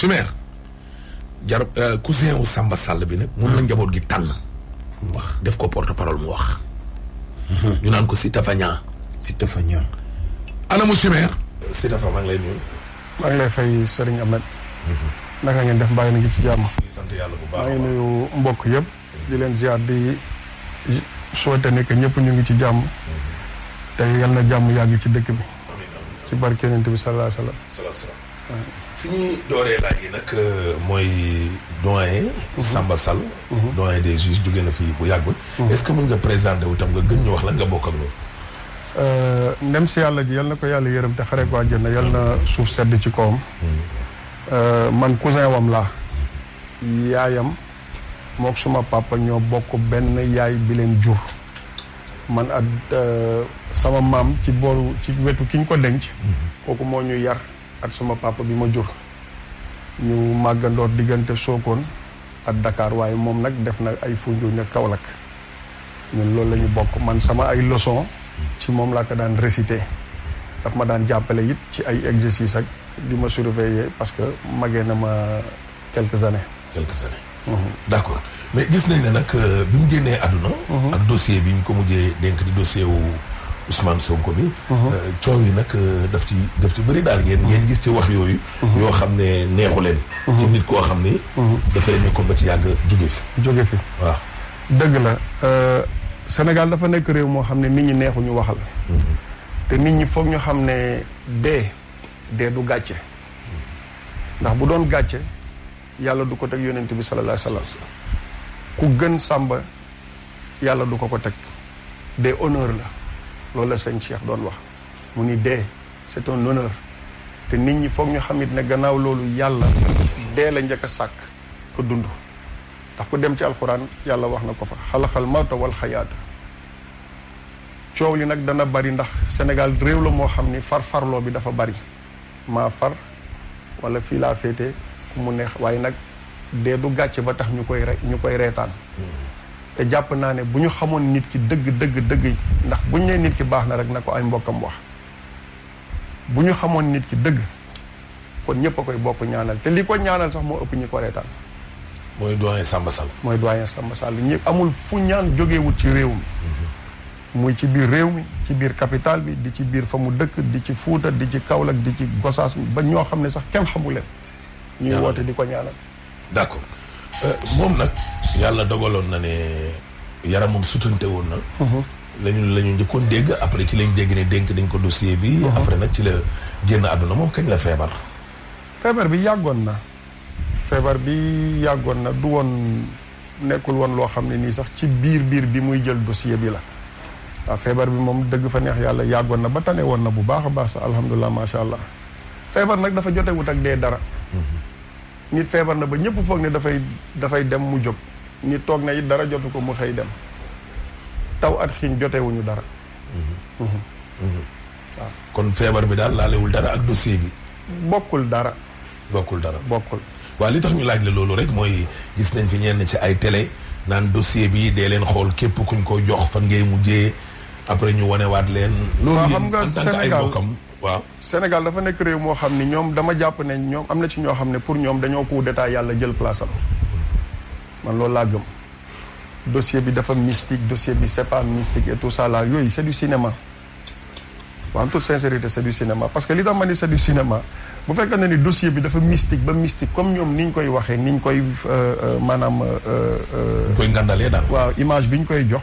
Chimère jar cousin wu Samba Sall bi nag moom la njaboot gi tànn mu wax def ko porte parole mu wax ñu naan ko Sitafa Niang ana mu Chimère Sitafa maa ngi lay nuyu maa ngi lay fay Serigne Ahmed naka ngeen def mbàyyi na ngi ci jàmm sant yàlla bu baax maa ngi nuyu mbokk yëpp di leen ziar di souhaiter ne que ñëpp ñu ngi ci jàmm te yal na jàmm yàgg ci dëkk bi ci barke Yonent bi sallallahu alayhi wa sallam fi ñuy dooree laaj yi nag mooy doyen Samba Sall doyen des juges jóge na fii bu yàggul est-ce que mën nga présenter wu tam nga gën ñu wax la nga bokk ak ñoom ndem si yàlla ji yal na ko yàlla yërëm te xare ko àjjana yal na suuf sedd ci kawam man cousin wam laa yaayam mook suma papa ñoo bokk benn yaay bi leen jur man ak sama maam ci booru ci wetu ki ñu ko denc kooku moo ñu yar ak sama papa bi ma jur ñu màggandoor diggante Sokone ak Dakar waaye moom nag def na ay Foundiougne ak Kaolack ñun loolu la ñu bokk man sama ay leçon ci moom laa ko daan réciter daf ma daan jàppale it ci ay exercices ak di ma surveiller parce que magee na ma quelques années d'accord mais gis nañ ne nag bi mu génnee àdduna ak dossier bi ñu ko mujjee dénk di dossier wu Ousmane Sonko bi coow yi nag daf ci bëri daal ngeen gis ci wax yooyu yoo xam ne neexu leen ci nit koo xam ni dafay nekkoon ba ci yàgg jóge fi waaw dëgg la Sénégal dafa nekk réew moo xam ne nit ñi neexuñu waxal te nit ñi foog ñu xam ne dee du gàcce ndax bu doon gàcce yàlla du ko teg yonent bi sallallahu alayhi wa sallam ku gën Samba yàlla du ko teg dee honneur la loolu la sëñ Cheikh doon wax mu ni dee c'est un honneur te nit ñi foog ñu xam it ne gannaaw loolu yàlla dee la njëkk a sàkk ko dund ndax ku dem ci alxuraan yàlla wax na ko fa xalaxal mawta wal xayaata coow li nag dana bari ndax Sénégal réew la moo xam ni farfarloo bi dafa bari maa far wala fii laa féete ku mu neex waaye nag dee du gàcce ba tax ñu koy reetaan te jàpp naa ne bu ñu xamoon nit ki dëgg ndax buñ nee nit ki baax na rek na ko ay mbokkam wax bu ñu xamoon nit ki dëgg kon ñëpp a koy bokk ñaanal te li ko ñaanal sax moo ëpp ñi ko reetaan mooy doyen Samba Sall ñi amul fu ñaan jógewut ci réew mi muy ci biir réew mi ci biir capital bi di ci biir fa mu dëkk di ci Fuuta di ci Kaolack di ci Gosaas ba ñoo xam ne sax kenn xamu leen ñuy woote di ko ñaanal d'accord moom nag yàlla dogaloon na ne yaramam sutante woon na la ñu njëkkoon dégg après ci lañ dégg ne dénk dañ ko dossier bi après nag ci la génn àdduna moom kañ la feebar bi yàggoon na du woon nekkul woon loo xam ne nii sax ci biir bi muy jël dossier bi la waaw feebar bi moom dëgg fa neex yàlla yàggoon na ba tane woon na bu baax a baax sax alhamdulilah macha allah feebar nag dafa jotewut ak dee dara nit feebar na ba ñëpp foog ne dafay dem mu jóg nit toog na it dara jotu ko mu xëy dem taw at xiin jotewuñu dara waaw kon feebar bi daal laalewul dara ak dossier bi bokkul dara waaw li tax ñu laaj la loolu rek mooy gis nañ fi ñenn ci ay télé naan dossier bi dee leen xool képp kuñ ko jox fan ngay mujjee après ñu wanewaat leen loolu xam nga en tant que ay bokkam waaw Sénégal dafa nekk réew moo xam ni ñoom dama jàpp ne ñoom am na ci ñoo xam ne pour ñoom dañoo coup d'état yàlla jël place am man loolu laa gëm dossier bi dafa mystique dossier bi c'est pas mystique et tout ça là yooyu c'est du cinéma en toute sincérité c'est du cinéma parce que li tax ma ni c'est du cinéma bu fekkee ne ni dossier bi dafa mystique ba mystique comme ñoom ni ñu koy waxee ni ñu koy maanaam ñu koy ngandalee daal waaw image bi ñu koy jox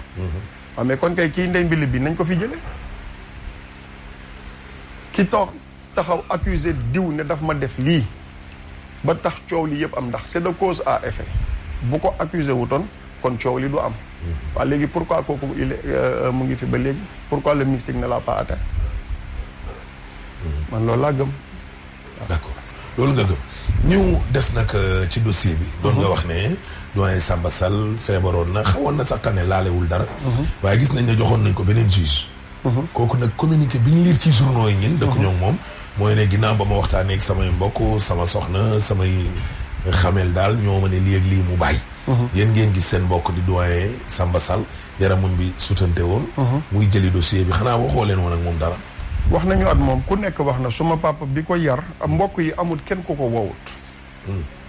waaw mais kon kay kii ndey mbili bi nañ ko fi jëlee ki taxaw accusé diw ne daf ma def lii ba tax coow li yëpp am ndax c'est de cause à effet bu ko accusé wutoon kon coow li du am waaw léegi pourquoi kooku mu ngi fi ba léegi pourquoi le mystique ne l'a pas atteint man loolu laa gëm d'accord loolu nga gëm ñu des nag ci dossier bi doon nga wax ne doyen Samba Sall feebaroon na xawoon na sax tane laalewul dara waaye gis nañ ne joxoon nañ ko beneen juge kooku nag communiqué bi ñu liir ci journaux yi ñin dëkk ñoom moom mooy ne ginnaaw ba ma waxtaanee ak samay mbokk sama soxna samay xamel daal ñoo ma ne lii ak lii mu bàyyi yéen ngeen gis seen mbokk di doyen Samba Sall yaramuñ bi sutante woon muy jëli dossier bi xanaa waxoo leen woon ak moom dara wax nañu at moom ku nekk wax na suma papa bi ko yar mbokk yi amul kenn ku ko woowut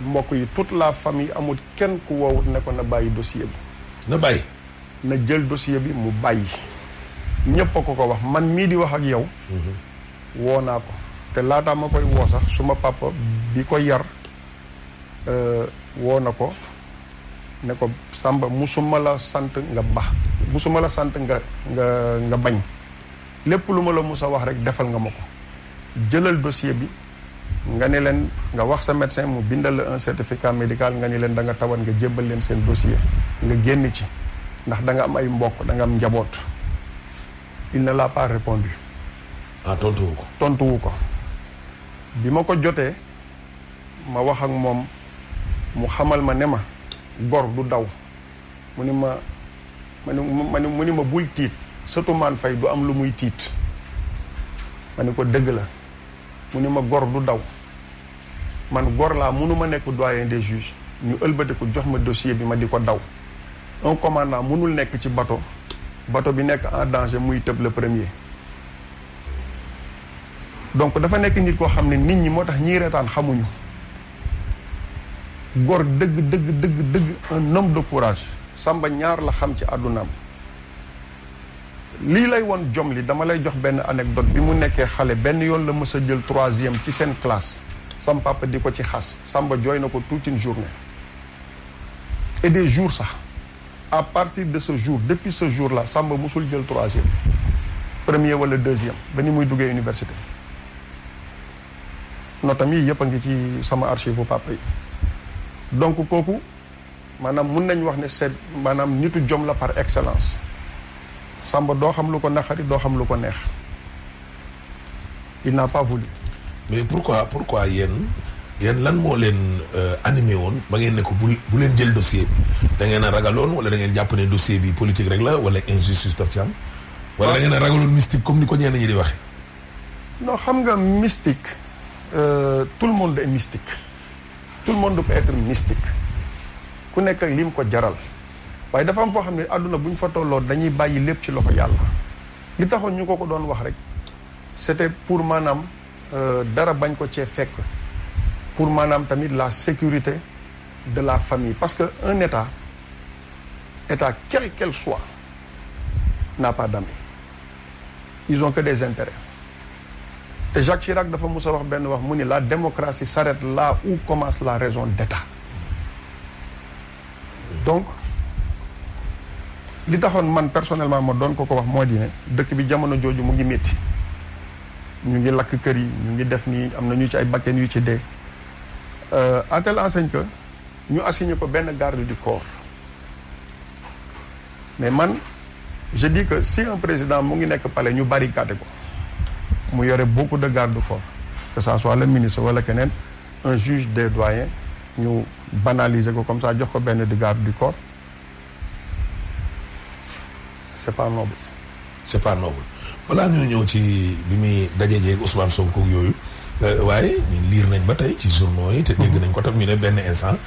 mbokk yi toute la famille amul kenn ku woowut ne ko na bàyyi dossier bi. na bàyyi. na jël dossier bi mu bàyyi. ñépp a ko wax man mii di wax ak yow. woo naa ko te laataa ma koy woo sax suma papa bi ko yar woo na ko ne ko Samba musuma la sant nga bax musuma la sant nga bañ lépp lu ma la mus a wax rek defal nga ma ko jëlal dossier bi nga ne leen nga wax sa médecin mu bindal la un certificat médical nga ne leen da nga tawat nga jébbal leen seen dossier nga génn ci ndax da nga am ay mbokk da nga am njaboot. Il ne l'a pas répondu. ah tontuwu ko. tontuwu ko bi ma ko jotee ma wax ak moom mu xamal ma ne ma gor du daw mu ni ma bul tiit surtout man fay du am lu muy tiit ma ni ko dëgg la mu ni ma gor du daw man gor laa mënuma nekk doyen des juges ñu ëlbati ko jox ma dossier bi ma di ko daw un commandant mënul nekk ci bateau bi nekk en danger muy tëb le premier donc dafa nekk nit koo xam ne nit ñi moo tax ñiy reetaan xamuñu góor dëgg un homme de courage Samba ñaar la xam ci àddunaam lii lay woon jom li dama lay jox benn anecdote bi mu nekkee xale benn yoon la mës a jël 3e ci seen classe sam papa di ko ci xas Samba jooy na ko toute une journée et des jours sax à partir de ce jour depuis ce jour là Samba musul jël 3e premier wala 2e ba ni muy duggee université notam yi yëpp a ngi ci sama archive bu papa yi donc kooku maanaam mun nañ wax ne c'est maanaam nitu jom la par excellence Samba doo xam lu ko naqari doo xam lu ko neex il n'a pas voulu. mais pourquoi yéen lan moo leen animé woon ba ngeen ne ko bu leen jël dossier bi da ngeen a ragaloon wala da ngeen jàpp ne dossier bi politique rek la wala injustice daf ci am. wala da ngeen a ragaloon mystique comme ni ko ñenn ñi di waxe non xam nga mystique tout le monde est mystique tout le monde peut être mystique ku nekk ak lim ko jaral waaye dafa am foo xam ne àdduna bu ñu fa tolloo dañuy bàyyi lépp ci loxo yàlla li taxoon ñu ko doon wax rek c'était pour maanaam dara bañ ko cee fekk pour maanaam tamit la sécurité de la famille parce que un état quel qu'elle soit n'a pas d'amis ils ont que des intérêts te Jacques Chirac dafa mus a wax benn wax mu ni la démocratie s'arrête là où commence la raison d'État donc li taxoon man personnellement ma doon ko wax moo di ne dëkk bi jamono jooju mu ngi métti ñu ngi lakk kër yi ñu ngi def nii am na ñu ci ay bakken yu ci dee à telle enseigne que ñu assigné ko benn garde du corps mais man je dis que si un président mu ngi nekk palais ñu barricade ko mu yore beaucoup de garde du corps que ça soit le ministre wala keneen un juge des doyens ñu banaliser ko comme ça jox ko benn de garde du corps c'est pas noble. c'est pas noble balaa ñoo ñëw ci bi muy dajee ak Ousmane Sonko yooyu waaye ñun liir nañ ba tey ci journaux yi te dégg nañ ko tam ñu ne benn instant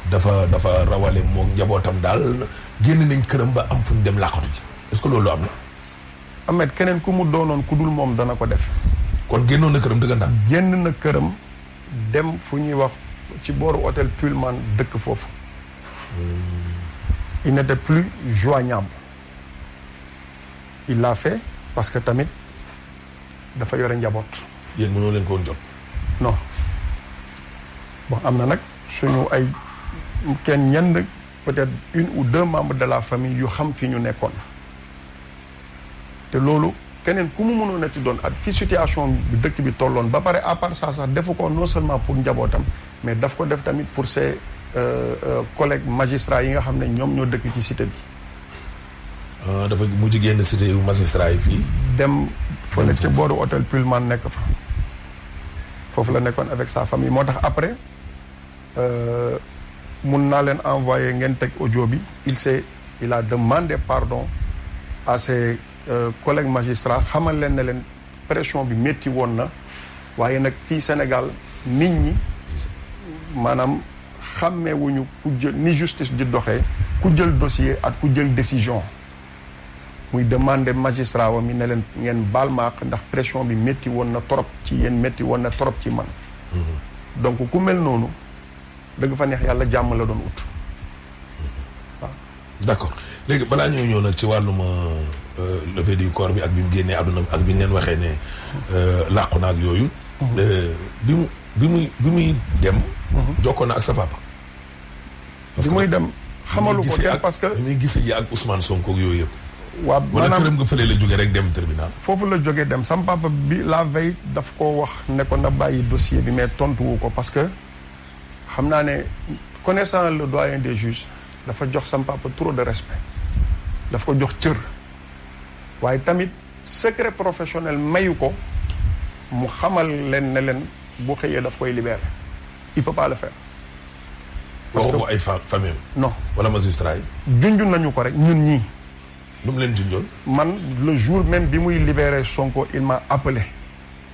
dafa rawale moom njabootam daal génn nañ këram ba am fu ñu dem làqatu ji est-ce que loolu am na. Ahmed keneen ku mu doonoon ku dul moom dana ko def. kon génnoon na këram dëggantaan. génn na këram dem fu ñuy wax ci booru hôtel Pullman dëkk foofu. il n'était plus joignable. il l'a fait parce que tamit dafa yore njaboot. yéen mënoo leen ko woon jot. non bon am na nag suñu ay ñenn peut-être 1 ou 2 membres de la famille yu xam fi ñu nekkoon te loolu keneen ku mu mënoon a ci doon ak fi situation bi dëkk bi tolloon ba pare à part ça sax defu ko non seulement pour njabootam mais daf ko def tamit pour ses collègues magistrats yi nga xam ne ñoom ñoo dëkk ci cité bi. dafa mujj génn cité yu magistrat yi fii. dem fële ci booru hôtel Pullman nekk fa foofu la nekkoon avec sa famille moo tax après mun naa leen envoyer ngeen teg audio bi il a demandé pardon à ses collègues magistrats xamal leen ne leen pression bi métti woon na waaye nag fii Sénégal nit ñi maanaam xàmmeewuñu ku jël ni justice di doxee ku jël dossier ak ku jël décision muy demander magistrat wa mi ne leen ngeen baal ma ndax pression bi métti woon na trop ci yéen métti woon na trop ci man donc ku mel noonu dëgg fa neex yàlla jàmm la doon ut waaw. d'accord léegi balaa ñëw ñëw nag ci wàllum levée du corps bi ak bi mu génnee àdduna ak bi ñu leen waxee ne làqu na ak yooyu. bi muy dem. jokkoon na ak sa papa. bi muy dem xamalu ko kenn parce que bi muy gisee ji ak Ousmane Sonko ak yooyu yëpp. waaw maanaam wala këram nga fële la jógee rek dem tribunal. foofu la jógee dem sam papa bi la veille daf ko wax ne ko na bàyyi dossier bi mais tontuwu ko parce que xam naa ne connaissant le doyen des juges dafa jox sam papa trop de respect daf ko jox cër waaye tamit secret professionnel mayu ko mu xamal leen ne leen bu xëyee daf koy libérer il peut pas le faire. parce que ay famille non wala magistrat yi. junj nañu ko rek ñun ñii. lu mu leen junjoon. man le jour même bi muy libéré Sonko il m'a appelé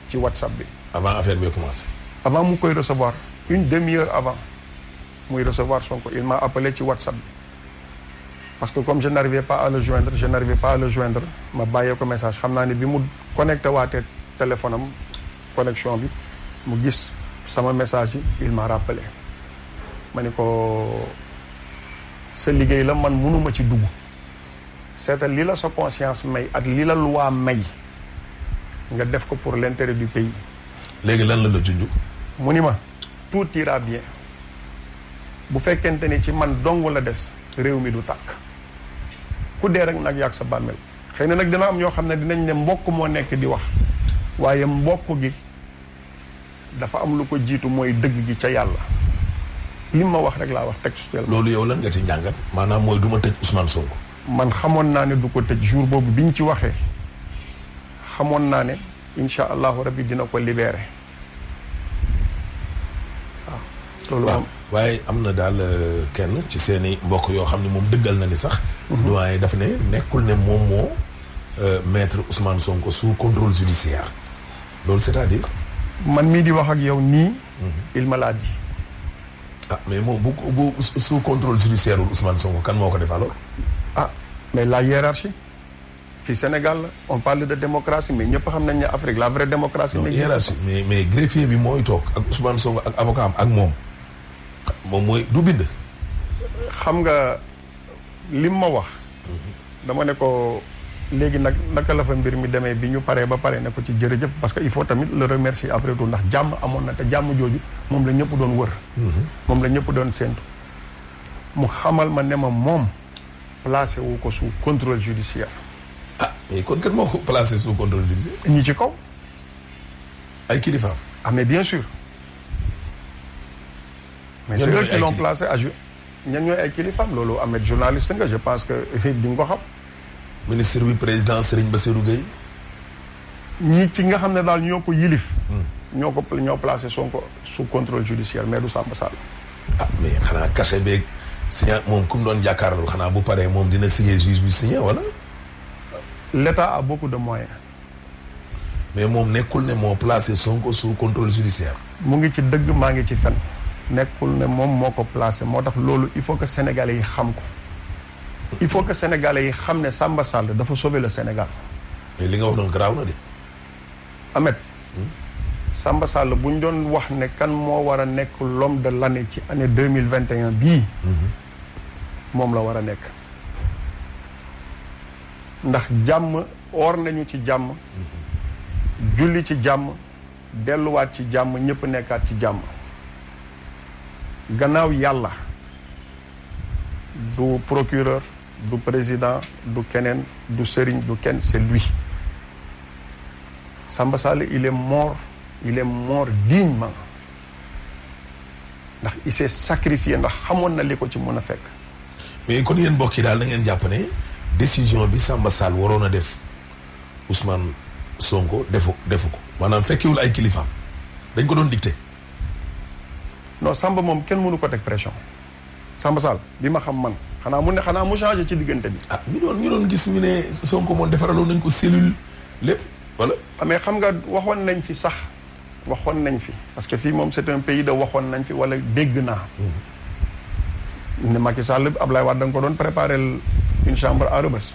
ci WhatsApp bi. avant affaire bi commencé. avant mu koy recevoir une demi-heure avant muy recevoir Sonko il m'a appelé ci WhatsApp bi parce que comme je n'arrivais pas à le joindre ma bàyyee ko message xam naa ne bi mu connecté waatee téléphone am connexion bi mu gis sama message yi il m'a rappelé ma ni ko sa liggéey la man mënuma ci dugg. c'est li la sa conscience may ak li la loi may nga def ko pour l'intérêt du pays. léegi lan la junj. mu ni ma tout ira bien bu fekkente ni ci man dong la des réew mi du tàkk ku dee rek nag yàgg sa bàmmeel xëy na nag dina am ñoo xam ne dinañ ne mbokk moo nekk di wax waaye mbokk gi dafa am lu ko jiitu mooy dëgg gi ca yàlla li ma wax rek laa wax textuellement. loolu yow lan nga ci njàngat maanaam mooy du ma tëj Ousmane Sonko. man xamoon naa ne du ko tëj jour boobu bi ñu ci waxee xamoon naa ne incha allahu rabbi dina ko libéré waaw. loolu moom waaye am na daal kenn ci seeni mbokk yoo xam ne moom dëggal na ni sax. doyen daf ne nekkul ne moom moo mettre Ousmane Sonko sous contrôle judiciaire loolu c'est-à-dire. man mii di wax ak yow nii. il me l'a dit. ah mais moom bu sous contrôle judiciaire wul Ousmane Sonko kan moo ko def alors. ah mais la hiérarchie fii Sénégal la on parle de démocratie mais ñëpp xam nañ ne Afrique la vraie démocratie. non hiérarchie mais greffier bi mooy toog ak Ousmane Sonko ak avocat am ak moom mooy du bind. xam nga lim ma wax. dama ne ko léegi nag naka la fa mbir mi demee bi ñu paree ba pare ne ko ci jërëjëf parce que il faut tamit le remercier après tout ndax jàmm amoon na te jàmm jooju moom la ñëpp doon wër. moom la ñëpp doon séentu. mu xamal ma ne ma moom. placé wu ko sous contrôle judiciaire. ah mais kon kat moo ko placé sous contrôle judiciaire. ñi ci kaw. ay kilifaam. ah mais bien sûr. mais c'est eux qui l'ont placé à ñan ñooy ay kilifaam loolu Ahmed journaliste nga je pense que di nga ko xam. ministre bi président Serigne Bassirou Gueye. ñi ci nga xam ne daal ñoo ko yilif. ñoo placé Sonko sous contrôle judiciaire mais du Samba Sall. ah mais xanaa cachet beeg. signé moom ku mu doon jàkkaarloo xanaa bu paree moom dina signé juge bi signé wala. l'État a beaucoup de moyens. mais moom nekkul ne moo placé Sonko sous contrôle judiciaire. mu ngi ci dëgg maa ngi ci fen nekkul ne moom moo ko placé moo tax loolu il faut que sénégalais yi xam ko. il faut que sénégalais yi xam ne Samba Sall dafa sauver le Sénégal. mais li nga wax noonu garaaw na de. Ahmed. Samba Sall bu ñu doon wax ne kan moo war a nekk l'homme de l'année ci année 2021 bii. moom la war a nekk. ndax jàmm oor nañu ci jàmm. julli ci jàmm. delluwaat ci jàmm ñëpp nekkaat ci jàmm. gannaaw yàlla. du procureur du président du keneen du sëriñ du kenn c'est lui. Samba Sall il est mort dignement ndax il s'est sacrifié ndax xamoon na li ko ci mën a fekk. mais kon yéen mbokk yi daal da ngeen jàpp ne décision bi Samba Sall waroon a def Ousmane Sonko defu ko maanaam fekkiwul ay kilifaam dañ ko doon dicté. non Samba moom kenn mënu ko teg pression Samba Sall bi ma xam man xanaa mu changé ci diggante bi. ah ñu doon gis ñu ne Sonko moom defaraloon nañ ko cellule lépp wala. mais xam nga waxoon nañ fi parce que fii moom c'est un pays de waxoon nañ fi wala dégg naa. ne Macky Sall Ablaye Wade da nga ko doon préparer une chambre à Rebeuss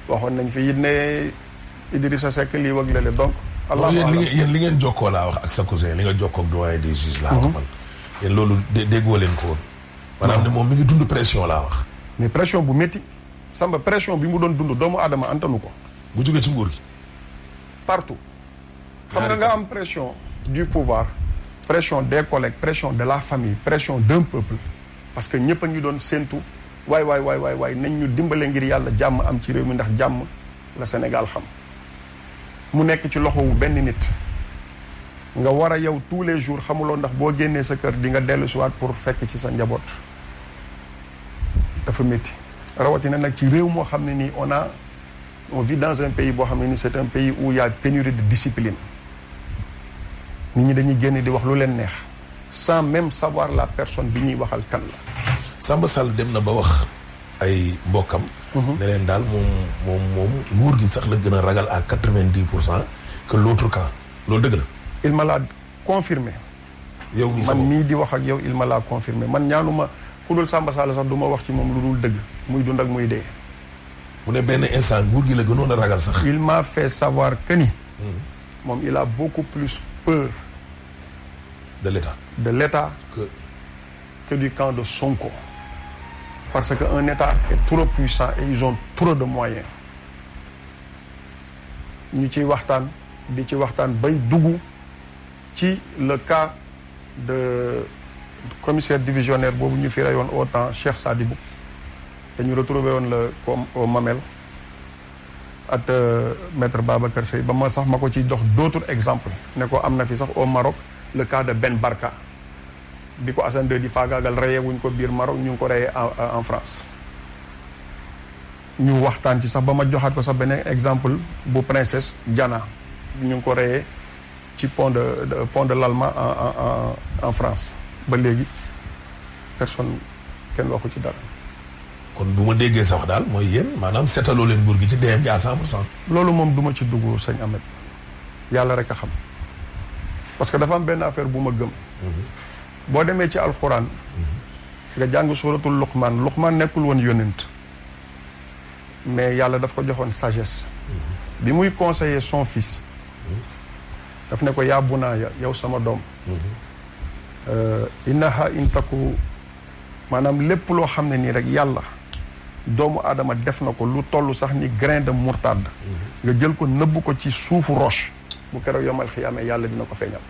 waxoon nañ fi it ne Idrissa Seck lii wag lale donc. yéen li ngeen jokkoo laa wax ak sa cousin li nga jokkoo ak doyen des juges laa wax man. yéen loolu déggoo leen ko woon. maanaam ne moom mi ngi dund pression laa wax. mais pression bu métti Samba pression bi mu doon dund doomu aadama antanu ko. bu jógee ci nguur gi. partout. xam nga am pression du pouvoir. pression des collègues pression de la famille pression d'un peuple. parce que ñëpp a ngi doon séentu waay nañ ñu dimbale ngir yàlla jàmm am ci réew mi ndax jàmm la Sénégal xam. mu nekk ci loxowu benn nit. nga war a yow tous les jours xamuloo ndax boo génnee sa kër di nga dellu siwaat pour fekk ci sa njaboot. dafa métti rawatina nag ci réew moo xam ne nii on vit dans un pays boo xam ne nii c'est un pays où il y a pénurie de discipline. nit ñi dañuy génn di wax lu leen neex sans même savoir la personne bi ñuy waxal kan la. Samba Sall dem na ba wax ay mbokkam. ne leen daal moom nguur gi sax la gën a ragal à 90% que l'autre camp loolu dëgg la. il me l'a confirmé. yow mii man mii di wax ak yow il me l'a confirmé man ñaanuma ku dul Samba Sall sax du ma wax ci moom lu dul dëgg muy dund ak muy dee. mu ne benn instant nguur gi la gënoon a ragal sax. il m'a fait savoir que ni. moom il a beaucoup plus peur. de l'État que du camp de Sonko. parce que un État est trop puissant et ils ont trop de moyens. ñu ciy waxtaan di ci waxtaan bay dugg ci le cas de commissaire divisionnaire boobu ñu fi reyoon au temps Cheikh Sadibou dañu retrouvé woon la comme au Mamel ak maître Babacar Seye ba ma sax ma ko ci dox d'autres exemples ne ko am na fi sax au Maroc le cas de Ben Barka bi ko Assane 2 di faagaagal reyee wuñ ko biir Maroc ñu ngi ko reyee en France ñu waxtaan ci sax ba ma joxaat ko sax beneen exemple bu princesse Diana ñu ngi ko reyee ci pont de l'Alma en France ba léegi personne kenn waxu ci dara. kon bu ma déggee sa wax daal mooy yéen maanaam seetaloo leen nguur gi ci DM à 100%. loolu moom du ma ci dugg sëñ Ahmed yàlla rek a xam parce que dafa am benn affaire bu ma gëm. boo demee ci alxuraan. nga jàng suratul Luqman nekkul woon yónent mais yàlla daf ko joxoon sagesse. bi muy conseiller son fils. daf ne ko yaa bunaaya yow sama doom. innaha in taku maanaam lépp loo xam ne nii rek yàlla doomu aadama def na ko lu toll sax ni grain de moutarde. nga jël ko nëbb ko ci suufu roche. bu keroog yomal xiyaamee yàlla dina ko feeñal.